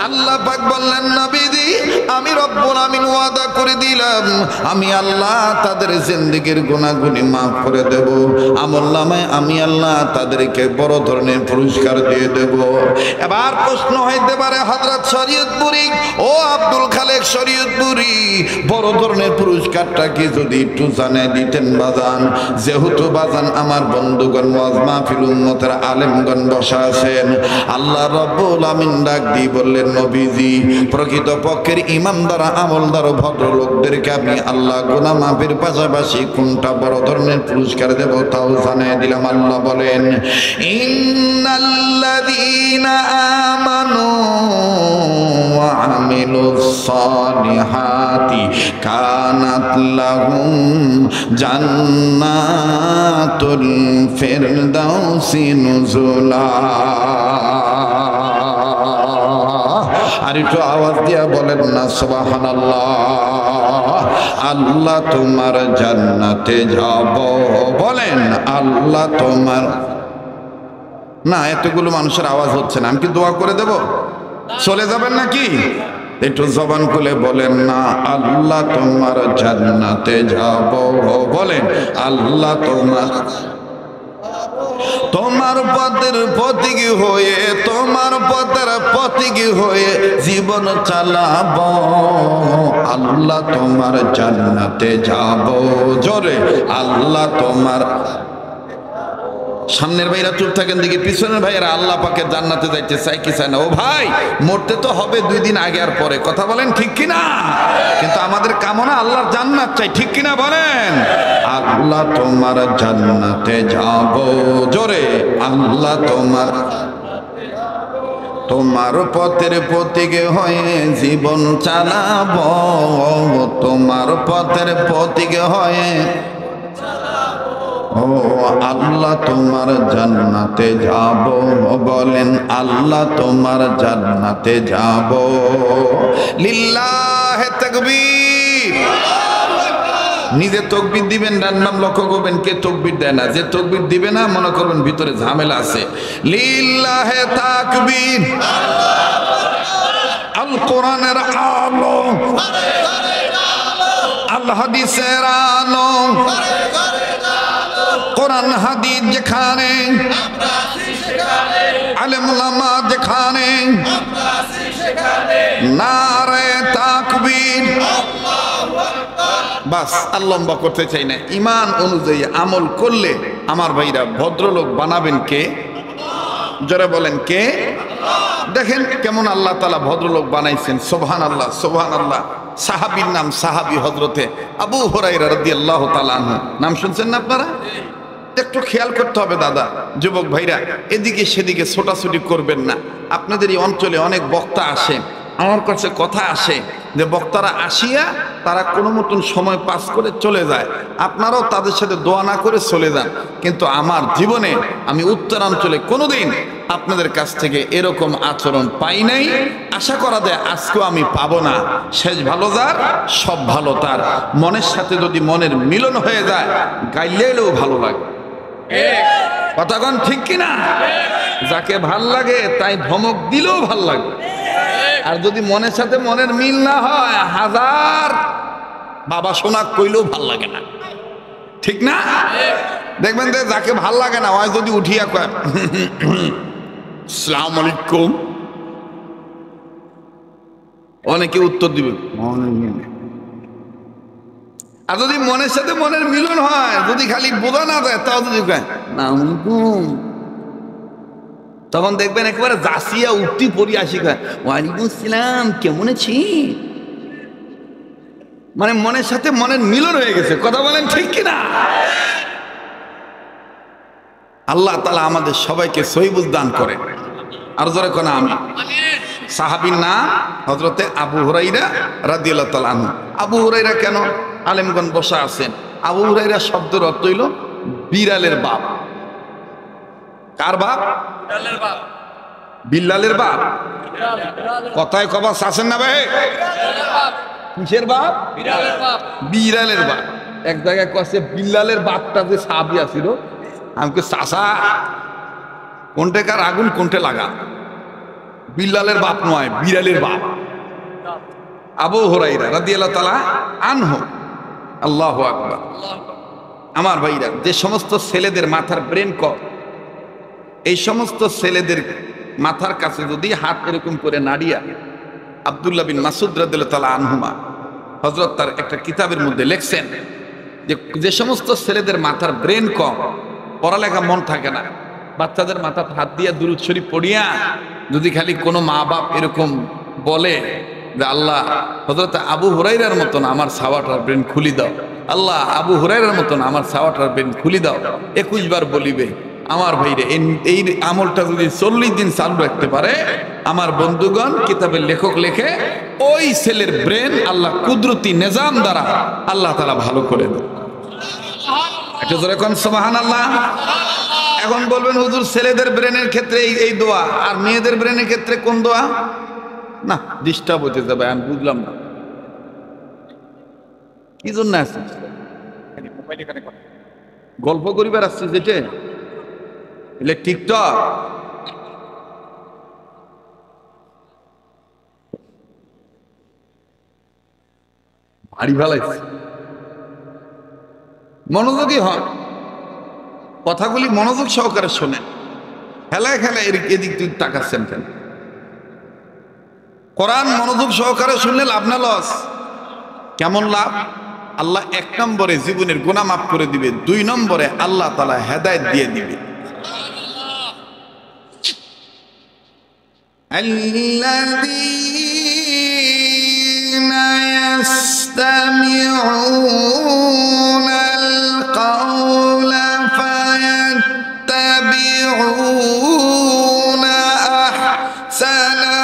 A: আল্লাহ পাক বললেন নবীজি আমি রব্বুল আমিন ওয়াদা করে দিলাম আমি আল্লাহ তাদের জিন্দেগীর গুনাহগুনি মাফ করে দেব, আমলনামায় আমি আল্লাহ তাদেরকে বড় ধরনের পুরস্কার দিয়ে দেব। এবার প্রশ্ন হইতে পারে হযরত শরীয়তপুরী ও আব্দুল খালেক শরীয়তপুরী, বড় ধরনের পুরস্কারটা কি যদি একটু জানাই দিতেন বাজান। যেহেতু বাজান আমার বন্ধুগণ ওয়াজ মাহফিল উম্মতের আলেমগণ বসা আছেন, আল্লাহ রব্বুল আমিন ডাক দিয়ে বললেন নবীজি প্রকৃত পক্ষের ইমানদার আমলদার ভদ্রলোকদেরকে আমি আল্লাহ গুনাহ মাফের পাশাপাশি কোনটা বড় ধরনের পুরস্কার দেব তাও জানিয়ে দিলাম। আল্লাহ বলেন ইন্নাল্লাযীনা আমানু ওয়া আমিলুস সালিহাতি কানাত লাহুম জান্নাতুল ফিরদাউসি নুজুলা। আর একটু আওয়াজ দিয়া বলেন না সুবহানাল্লাহ। আল্লাহ তোমার জান্নাতে যাব, বলেন আল্লাহ তোমার। না এতগুলো মানুষের আওয়াজ হচ্ছে না, আমি কি দোয়া করে দেব? চলে যাবেন নাকি? একটু জবান খুলে বলেন না আল্লাহ তোমার জান্নাতে যাব, বলেন আল্লাহ তোমার তোমার পথের পথিক হয়ে তোমার পথের পথিক হয়ে জীবন চালাব, আল্লাহ তোমার জান্নাতে যাব। জোরে আল্লাহ তোমার। সামনের ভাইরা চুপ থাকেন, দিকে পিছনের ভাইয়েরা আল্লাহ পাকে জান্নাতে যাইতে চাই কি চায় না? ও ভাই মরতে তো হবে 2 দিন আগে আর পরে, কথা বলেন ঠিক কিনা? কিন্তু আমাদের কামনা আল্লাহর জান্নাত চাই, ঠিক কিনা বলেন? আল্লাহ তোমার জান্নাতে যাব, জোরে আল্লাহ তোমার তোমার পথের পথিক হয়ে জীবন চালাব, তোমার পথের পথিক হয়ে ও আল্লাহ তোমার জান্নাতে যাব, বলেন আল্লাহ তোমার জান্নাতে যাব। লিল্লাহে তাকবীর। নিজে তকবীর দিবেন, নাম লক্ষ্য করবেন কে তকবীর দেয় না। যে তকবীর দিবে না মনে করবেন ভিতরে ঝামেলা আছে। লিল্লাহে তাকবীর। আল কোরআনের আলো, আল হাদিসের আলো, কোরআন হাদিস যেখানে, আলেম ওলামা যেখানে, নারে তাকবীর। বাস আর লম্বা করতে চাই না। ইমান অনুযায়ী আমল করলে আমার ভাইরা ভদ্রলোক বানাবেন কে? যারা বলেন কে? দেখেন কেমন আল্লাহ তাআলা ভদ্রলোক বানাইছেন। সুবহানাল্লাহ সুবহানাল্লাহ। সাহাবীর নাম সাহাবী হযরতে আবু হুরায়রা রাদিয়াল্লাহু তাআলা আনহু। নাম শুনছেন না আপনারা? একটু খেয়াল করতে হবে দাদা, যুবক ভাইরা এদিকে সেদিকে ছোটাছুটি করবেন না। আপনাদের এই অঞ্চলে অনেক বক্তা আসে, আমার কাছে কথা আসে যে বক্তারা আসিয়া তারা কোনো মতন সময় পাস করে চলে যায়, আপনারাও তাদের সাথে দোয়া না করে চলে যান। কিন্তু আমার জীবনে আমি উত্তরাঞ্চলে কোনোদিন আপনাদের কাছ থেকে এরকম আচরণ পাই নাই, আশা করা যায় আজকেও আমি পাবো না। শেষ ভালো যার সব ভালো তার। মনের সাথে যদি মনের মিলন হয়ে যায় গাইলে এলেও ভালো লাগে। কথাগণ ঠিক কিনা? যাকে ভাল লাগে তাই ধমক দিলেও ভাল লাগে। আর যদি মনের সাথে মনের মিল না হয় হাজার বাবা শোনা কইলেও ভাল লাগে না, ঠিক না? দেখবেন যে যাকে ভাল লাগে না হয় যদি উঠিয়া কয় আসসালামু আলাইকুম, অনেকে উত্তর দিবে। আর যদি মনের সাথে মনের মিলন হয়, যদি খালি বোঝা না যায় তাও যদি কয় না তখন দেখবেন একেবারে জাসিয়া উঠতি পড়ি আসি কয় ওয়ালাইকুম আসসালাম, কেমন আছি? মানে মনের সাথে মনের মিলন হয়ে গেছে। কথা বলেন ঠিক কিনা? আল্লাহ তাআলা আমাদের সবাইকে সহিবুজ দান করে। আর জোরে কোন আমি। সাহাবীর নাম হযরতে আবু হুরায়রা রাদিয়াল্লাহু তাআলা আনহু। আবু হুরায়রা কেন? আলেমগণ বসা আছেন।
C: আবু হুরায়রা শব্দের অর্থ হইল বিড়ালের বাপ। কার বাপ? বিল্লালের বাপ। কথায় কবাস আছেন না ভাই? কিসের বাপ? বিড়ালের বাপ। এক জায়গায় কছে বিল্লালের বাপটা যে সাহাবী আছিল, আমাকে চাষা কোনটাকার আগুন কোনটে লাগা, বিল্লালের বাপ নয়, বিড়ালের বাপ। আবু হুরায়রা রাদিয়াল্লাহু তাআলা আনহু। আল্লাহু আকবার। আমার ভাইরা, যে সমস্ত ছেলেদের মাথার ব্রেন কম, এই সমস্ত ছেলেদের মাথার কাছে যদি হাত এরকম করে নাড়িয়া, আব্দুল্লাহ বিন মাসউদ রাদিয়াল্লাহু তাআলা আনহুমা হযরত তার একটা কিতাবের মধ্যে লিখছেন যে সমস্ত ছেলেদের মাথার ব্রেন কম, পড়ালেখা মন থাকে না, বাচ্চাদের মাথা হাত দিয়ে দুরূদ শরীফ পড়িয়া যদি খালি কোনো মা বাপ এরকম বলে যে আল্লাহ হযরত আবু হুরায়রার মতন আমার ছাওয়াটার ব্রেন খুলি দাও, আল্লাহ আবু হুরায়রার মতন আমার ছাওয়াটার ব্রেন খুলি দাও, 21 বার বলিবে, আমার ভাইরে এই আমলটা যদি 40 দিন চালু রাখতে পারে, আমার বন্ধুগণ কিতাবের লেখক লেখে ওই ছেলের ব্রেন আল্লাহ কুদরতি নিজাম দ্বারা আল্লাহ তাআলা ভালো করে দেয়। একটু জোরে কোন সুবহানাল্লাহ। এখন বলবেন হুজুর ছেলেদের ব্রেনের ক্ষেত্রে এই দোয়া, আর মেয়েদের ব্রেনের ক্ষেত্রে কোন দোয়া? না, ডিস্টার্ব হতে যাবে, আমি বুঝলাম না কি জন্য আসছিস, গল্প করিবার আসছিস যেটা এলে টিকটক। ভারী ভালাইছে, মনোযোগী হন, কথাগুলি মনোযোগ সহকারে শোনেন। খেলায় খেলায় এদিক তুই তাকাচ্ছেন কেন? কোরআন মনোযোগ সহকারে শুনলে লাভ না লস? কেমন লাভ? আল্লাহ 1 নম্বরে জীবনের গুনাহ মাফ করে দিবে, 2 নম্বরে আল্লাহ তাআলা হেদায়েত দিয়ে দিবে। আল্লাযীনা ইস্তামিউনাল কাওলা ফায়াত্তাবিউনা আহসানাহু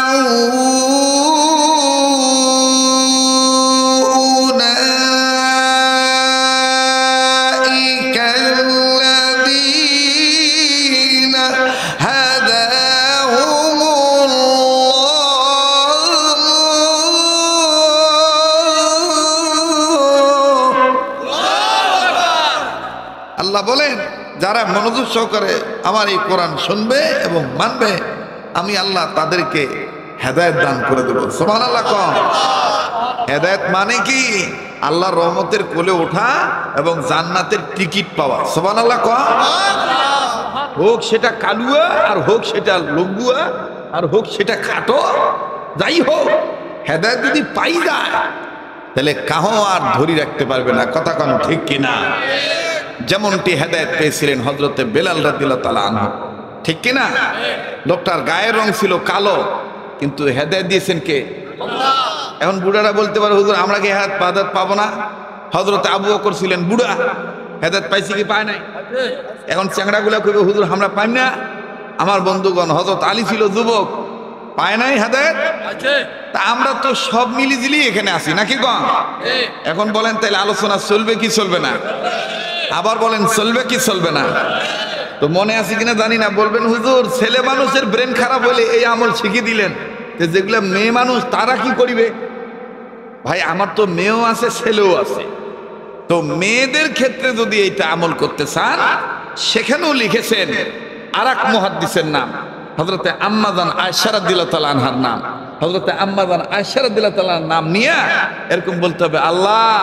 C: বলেন, যারা মনোযোগ সহকারে আমার এই কোরআন শুনবে এবং মানবে, আমি আল্লাহ তাদেরকে হেদায়েত দান করে দেব। সুবহানাল্লাহ। কম হেদায়েত মানে কি? আল্লাহর রহমতের কোলে ওঠা এবং জান্নাতের টিকিট পাওয়া। সুবহানাল্লাহ। কম হোক সেটা কালুয়া, আর হোক সেটা লম্বুয়া, আর হোক সেটা খাটো, যাই হোক হেদায়েত যদি পাই যায় তাহলে কাহো আর ধরি রাখতে পারবে না। কথা কোন ঠিক কিনা? যেমনটি হেদায়েত পেয়েছিলেন হযরতে বেলাল রাদিয়াল্লাহু তাআলা আনহু, ঠিক কিনা? লোকটার গায়ের রং ছিল কালো, কিন্তু হেদায়েত দিয়েছেন কে? আল্লাহ। এখন বুড়ারা বলতে পারে হুজুর আমরা কি হেদায়েত পাবো না? হযরতে আবু বকর ছিলেন বুড়া, হেদায়েত পাইছি কি পায় নাই? এখন চ্যাংড়াগুলা কইবে হুজুর আমরা পাই না। আমার বন্ধুগণ, হযরত আলী ছিল যুবক, পায় নাই হেদায়েত? তা আমরা তো সব মিলিজিলি এখানে আছি নাকি গণ? এখন বলেন তাহলে আলোচনা চলবে কি চলবে না? আবার বলেন চলবে কি চলবে না? তো মনে আছে কিনা জানি না, বলবেন হুজুর ছেলে মানুষের ব্রেন খারাপ হলে এই আমল শিখিয়ে দিলেন, যেগুলো মেয়ে মানুষ তারা কি করিবে? ভাই আমার তো মেয়েও আছে ছেলেও আছে, তো মেয়েদের ক্ষেত্রে যদি এইটা আমল করতে চান, সেখানেও লিখেছেন আরেক মুহাদ্দিসের নাম হযরতে আম্মা জান আয়েশা রাদিয়াল্লাহু তাআলা আনহার নাম। হযরতে আম্মা জান আয়েশা রাদিয়াল্লাহু তাআলা নাম নিয়ে এরকম বলতে হবে, আল্লাহ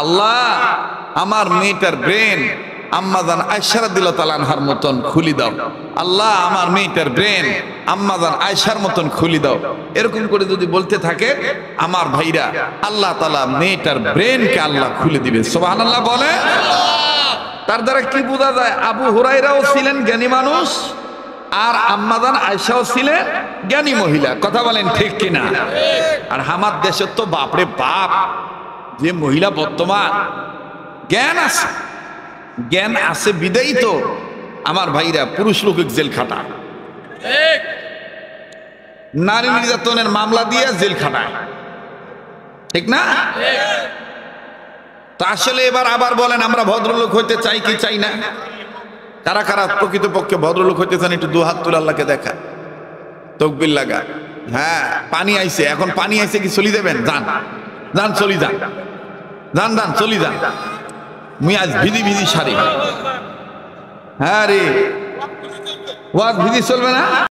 C: আল্লাহ আমার মেয়েটার ব্রেন আম্মা জান আয়েশা রাদিয়াল্লাহু তাআলা আনহার মতন খুলি দাও, আল্লাহ আমার মেয়েটার ব্রেন আম্মা জান আয়েশার মতন খুলি দাও। এরকম করে যদি বলতে থাকে আমার ভাইরা, আল্লাহ তাআলা মেয়েটার ব্রেনকে আল্লাহ খুলে দিবে। সুবহানাল্লাহ বলে। তার দ্বারা কি বোঝা যায়? আবু হুরায়রাও ছিলেন জ্ঞানী মানুষ, আর আম্মা জান আয়েশাও ছিলেন জ্ঞানী মহিলা। কথা বলেন ঠিক কিনা? আর আমার দেশের তো বাপরে বাপ যে মহিলা বর্তমান জ্ঞান আছে, জ্ঞান আছে বিদায়ী তো আমার ভাইরা পুরুষ লোক জেল খাটায়, নারী নির্যাতনের মামলা দিয়ে জেল খাটায়, ঠিক না? তা আসলে এবার আবার বলেন আমরা ভদ্রলোক হইতে চাই কি চাই না? কারা কারা প্রকৃতপক্ষে ভদ্রলোক হইতে চান একটু দু হাত তুলে আল্লাহকে দেখা, তকবির লাগা। হ্যাঁ, পানি আইছে, এখন পানি আইছে কি চলি দেবেন? যান যান, চলি যান, যান যান, চলি যান। মুই আজ ভিজি ভিজি সারি। হ্যাঁ রে, ওয়াজ ভিজি চলবে না।